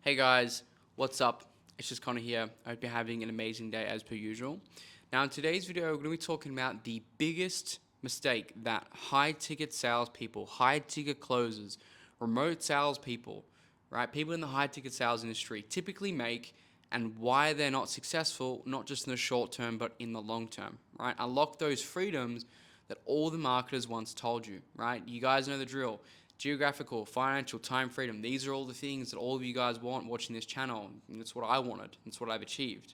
Hey guys, what's up? It's just Connor here. I hope you're having an amazing day as per usual. Now in today's video, we're going to be talking about the biggest mistake that high ticket salespeople, high ticket closers, remote salespeople, right? People in the high ticket sales industry typically make and why they're not successful, not just in the short term, but in the long term, right? Unlock those freedoms that all the marketers once told you, right? You guys know the drill. Geographical, financial, time freedom. These are all the things that all of you guys want watching this channel. And that's what I wanted. That's what I've achieved.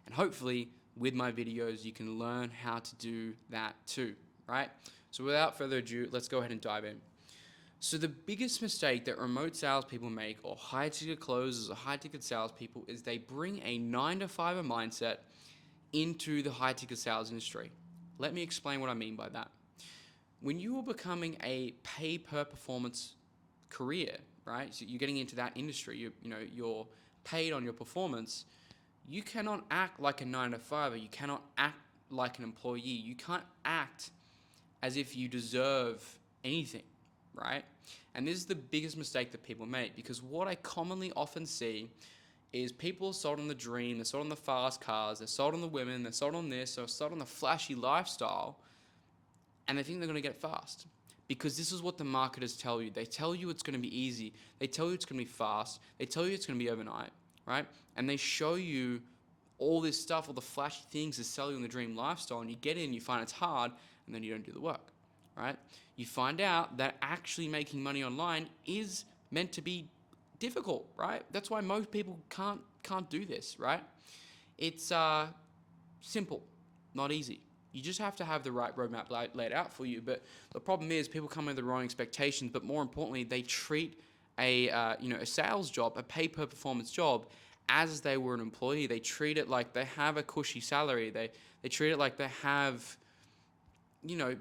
And hopefully, with my videos, you can learn how to do that too, right? So without further ado, let's go ahead and dive in. So the biggest mistake that remote salespeople make, or high ticket closers or high ticket salespeople, is they bring a 9 to 5 mindset into the high ticket sales industry. Let me explain what I mean by that. When you are becoming a pay per performance career, right? So you're getting into that industry. You're paid on your performance. You cannot act like a 9 to 5. You cannot act like an employee. You can't act as if you deserve anything, right? And this is the biggest mistake that people make, because what I commonly often see is people are sold on the dream, they're sold on the fast cars, they're sold on the women, they're sold on this, they're sold on the flashy lifestyle, and they think they're going to get it fast. Because this is what the marketers tell you. They tell you it's going to be easy. They tell you it's going to be fast. They tell you it's going to be overnight, right? And they show you all this stuff, all the flashy things to sell you in the dream lifestyle, and you get in, you find it's hard, and then you don't do the work, right? You find out that actually making money online is meant to be difficult, right? That's why most people can't do this, right? It's simple, not easy. You just have to have the right roadmap laid out for you. But the problem is people come with the wrong expectations. But more importantly, they treat a sales job, a pay per performance job, as they were an employee. They treat it like they have a cushy salary. They treat it like they have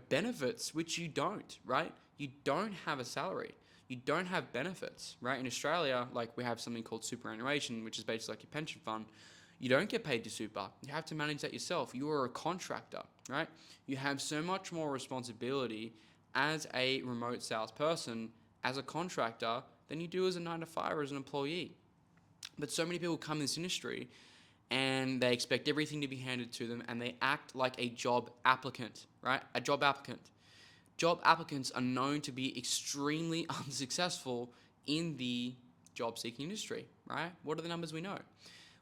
benefits, which you don't, right? You don't have a salary. You don't have benefits, right? In Australia, like, we have something called superannuation, which is basically like your pension fund. You don't get paid to super. You have to manage that yourself. You are a contractor, right? You have so much more responsibility as a remote salesperson, as a contractor, than you do as a 9 to 5 or as an employee. But so many people come in this industry and they expect everything to be handed to them, and they act like a job applicant, right? A job applicant. Job applicants are known to be extremely unsuccessful in the job seeking industry, right? What are the numbers we know?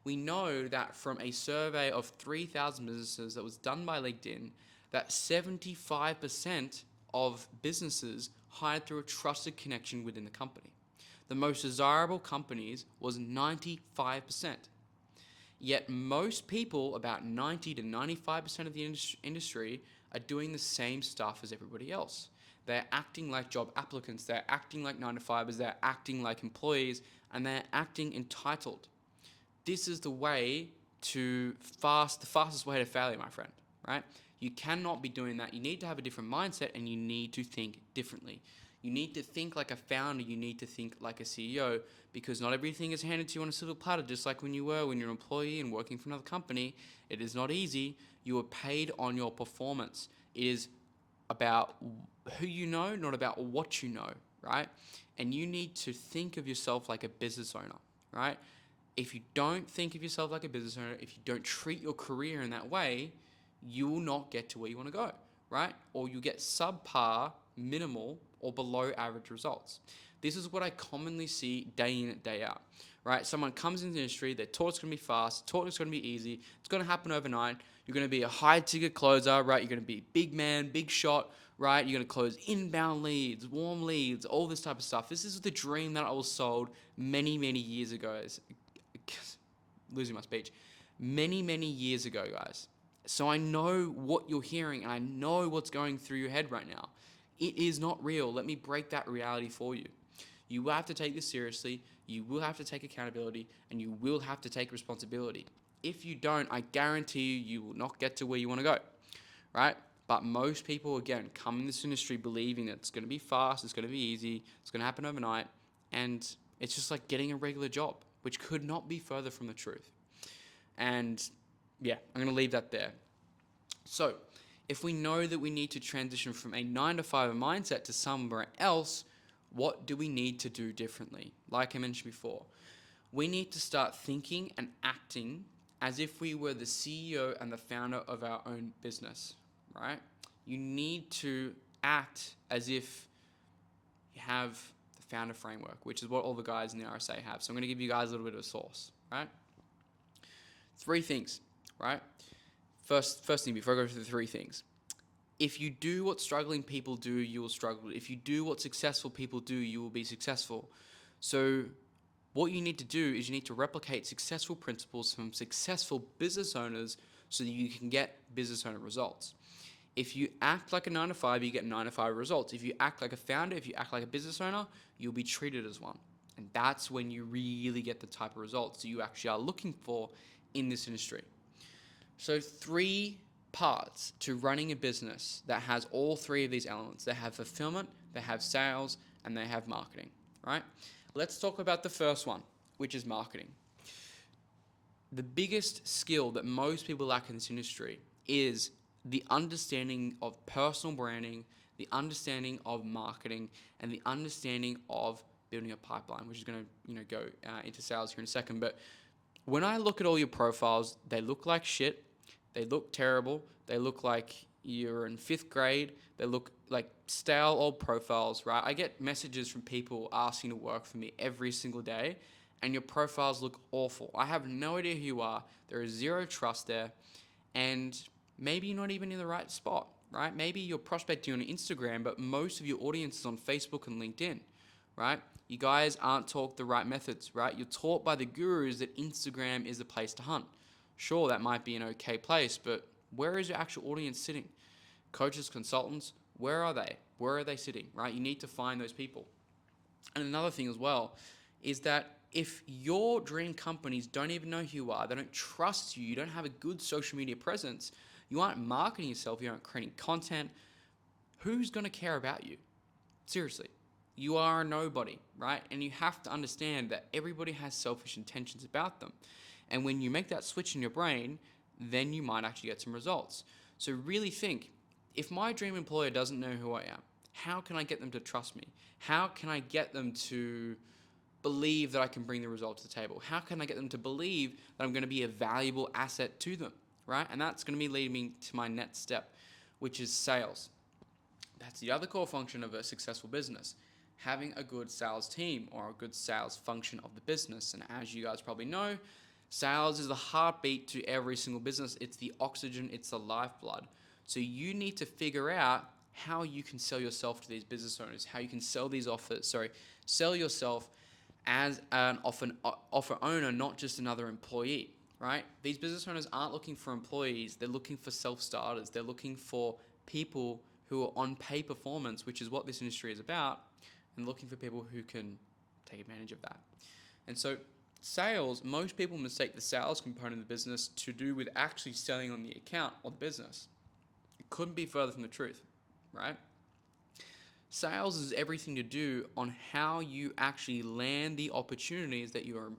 We know that from a survey of 3,000 businesses that was done by LinkedIn, that 75% of businesses hired through a trusted connection within the company. The most desirable companies was 95%. Yet most people, about 90 to 95% of the industry, are doing the same stuff as everybody else. They're acting like job applicants, they're acting like 9 to 5ers, they're acting like employees, and they're acting entitled. This is the fastest way to failure, my friend, right? You cannot be doing that. You need to have a different mindset, and you need to think differently. You need to think like a founder. You need to think like a CEO, because not everything is handed to you on a silver platter, just like when you're an employee and working for another company. It is not easy. You are paid on your performance. It is about who you know, not about what you know, right? And you need to think of yourself like a business owner, right? If you don't think of yourself like a business owner, if you don't treat your career in that way, you will not get to where you want to go, right? Or you get subpar, minimal, or below average results. This is what I commonly see day in and day out, right? Someone comes into the industry, they're taught it's going to be fast, taught it's going to be easy, it's going to happen overnight. You're going to be a high ticket closer, right? You're going to be big man, big shot, right? You're going to close inbound leads, warm leads, all this type of stuff. This is the dream that I was sold many, many years ago. Losing my speech. Many years ago, guys. So I know what you're hearing, and I know what's going through your head right now. It is not real. Let me break that reality for you. You will have to take this seriously. You will have to take accountability, and you will have to take responsibility. If you don't, I guarantee you will not get to where you want to go, right? But most people, again, come in this industry believing that it's going to be fast, it's going to be easy, it's going to happen overnight, and it's just like getting a regular job, which could not be further from the truth. And yeah, I'm going to leave that there. So, if we know that we need to transition from a 9 to 5 mindset to somewhere else, what do we need to do differently? Like I mentioned before, We need to start thinking and acting as if we were the CEO and the founder of our own business, right? You need to act as if you have the founder framework, which is what all the guys in the RSA have. So I'm going to give you guys a little bit of a source, right? Three things, right? First thing, before I go through the three things, if you do what struggling people do, you will struggle. If you do what successful people do, you will be successful. So what you need to do is you need to replicate successful principles from successful business owners so that you can get business owner results. If you act like a 9 to 5, you get 9 to 5 results. If you act like a founder, if you act like a business owner, you'll be treated as one. And that's when you really get the type of results that you actually are looking for in this industry. So 3 parts to running a business that has all 3 of these elements. They have fulfillment, they have sales, and they have marketing, right? Let's talk about the first one, which is marketing. The biggest skill that most people lack in this industry is the understanding of personal branding, the understanding of marketing, and the understanding of building a pipeline, which is going to go into sales here in a second. But when I look at all your profiles, they look like shit. They look terrible. They look like you're in 5th grade. They look like stale old profiles, right? I get messages from people asking to work for me every single day, and your profiles look awful. I have no idea who you are. There is zero trust there, and maybe you're not even in the right spot, right? Maybe you're prospecting on Instagram, but most of your audience is on Facebook and LinkedIn, right? You guys aren't taught the right methods, right? You're taught by the gurus that Instagram is the place to hunt. Sure, that might be an okay place, but where is your actual audience sitting? Coaches, consultants, where are they? Where are they sitting, right? You need to find those people. And another thing as well is that if your dream companies don't even know who you are, they don't trust you, you don't have a good social media presence, you aren't marketing yourself, you aren't creating content, who's going to care about you? Seriously. You are a nobody, right? And you have to understand that everybody has selfish intentions about them. And when you make that switch in your brain, then you might actually get some results. So really think, if my dream employer doesn't know who I am, how can I get them to trust me? How can I get them to believe that I can bring the result to the table? How can I get them to believe that I'm going to be a valuable asset to them, right? And that's going to be leading me to my next step, which is sales. That's the other core function of a successful business. Having a good sales team or a good sales function of the business. And as you guys probably know, sales is the heartbeat to every single business. It's the oxygen, it's the lifeblood. So you need to figure out how you can sell yourself to these business owners, how you can sell these offers, sell yourself as an offer owner, not just another employee, right? These business owners aren't looking for employees, they're looking for self-starters. They're looking for people who are on pay performance, which is what this industry is about, and looking for people who can take advantage of that. And so sales, most people mistake the sales component of the business to do with actually selling on the account or the business. It couldn't be further from the truth, right? Sales is everything to do on how you actually land the opportunities that you're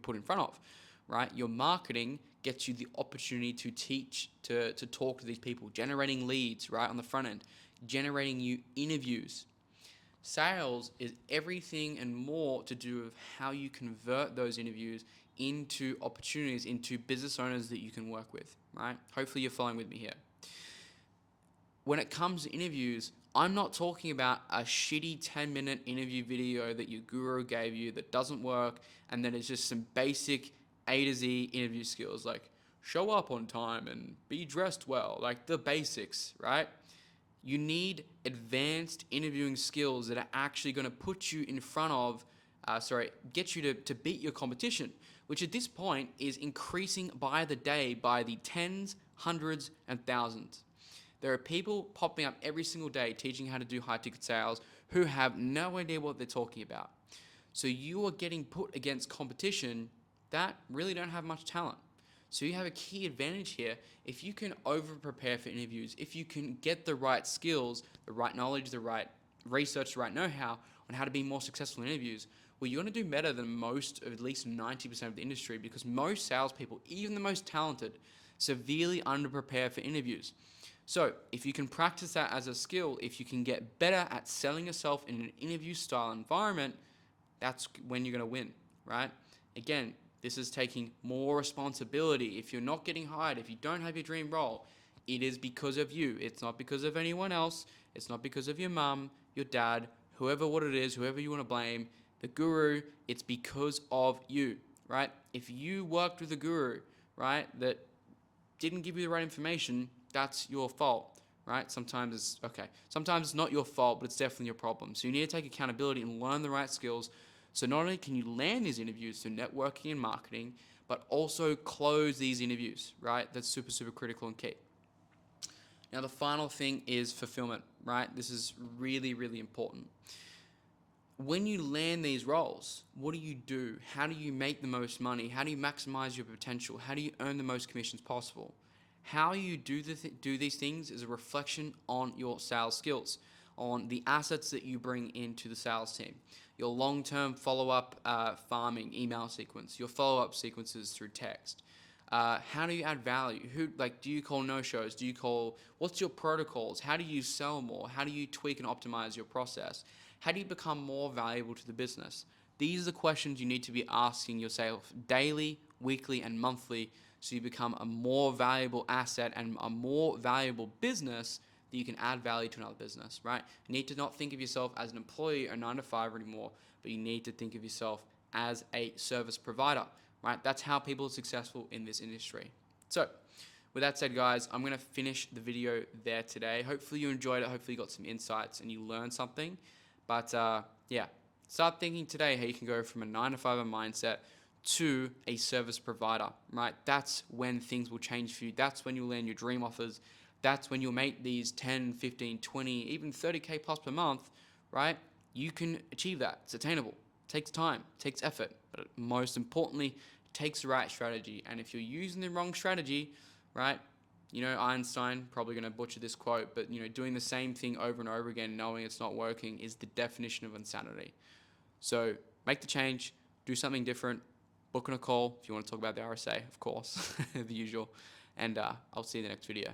put in front of, right? Your marketing gets you the opportunity to teach, to talk to these people, generating leads, right, on the front end, generating you interviews. Sales is everything and more to do with how you convert those interviews into opportunities, into business owners that you can work with, right? Hopefully you're following with me here. When it comes to interviews, I'm not talking about a shitty 10-minute interview video that your guru gave you that doesn't work, and then it's just some basic A to Z interview skills like show up on time and be dressed well, like the basics, right? You need advanced interviewing skills that are actually going to put you in front of, get you to beat your competition, which at this point is increasing by the day by the tens, hundreds, and thousands. There are people popping up every single day teaching how to do high ticket sales who have no idea what they're talking about. So you are getting put against competition that really don't have much talent. So you have a key advantage here. If you can over prepare for interviews, if you can get the right skills, the right knowledge, the right research, the right know-how on how to be more successful in interviews, well, you're going to do better than most, at least 90% of the industry, because most salespeople, even the most talented, severely under-prepare for interviews. So if you can practice that as a skill, if you can get better at selling yourself in an interview style environment, that's when you're going to win, right? Again, this is taking more responsibility. If you're not getting hired, if you don't have your dream role, it is because of you. It's not because of anyone else. It's not because of your mum, your dad, whoever what it is, whoever you want to blame, the guru. It's because of you, right? If you worked with a guru, right, that didn't give you the right information, that's your fault, right? Sometimes it's not your fault, but it's definitely your problem. So you need to take accountability and learn the right skills. So not only can you land these interviews through networking and marketing, but also close these interviews, right? That's super, super critical and key. Now, the final thing is fulfillment, right? This is really, really important. When you land these roles, what do you do? How do you make the most money? How do you maximize your potential? How do you earn the most commissions possible? How you do these things is a reflection on your sales skills, on the assets that you bring into the sales team, your long-term follow-up farming email sequence, your follow-up sequences through text. How do you add value? Do you call no-shows? What's your protocols? How do you sell more? How do you tweak and optimize your process? How do you become more valuable to the business? These are the questions you need to be asking yourself daily, weekly, and monthly so you become a more valuable asset and a more valuable business that you can add value to another business, right? You need to not think of yourself as an employee or 9 to 5 anymore, but you need to think of yourself as a service provider, right? That's how people are successful in this industry. So, with that said, guys, I'm going to finish the video there today. Hopefully you enjoyed it. Hopefully you got some insights and you learned something. But yeah, start thinking today how you can go from a 9 to 5 mindset to a service provider, right? That's when things will change for you. That's when you'll land your dream offers. That's when you'll make these 10, 15, 20, even 30K plus per month, right? You can achieve that. It's attainable. It takes time, it takes effort, but most importantly, it takes the right strategy. And if you're using the wrong strategy, right? Einstein, probably going to butcher this quote, but doing the same thing over and over again, knowing it's not working, is the definition of insanity. So make the change, do something different, book on a call if you want to talk about the RSA, of course, the usual. And I'll see you in the next video.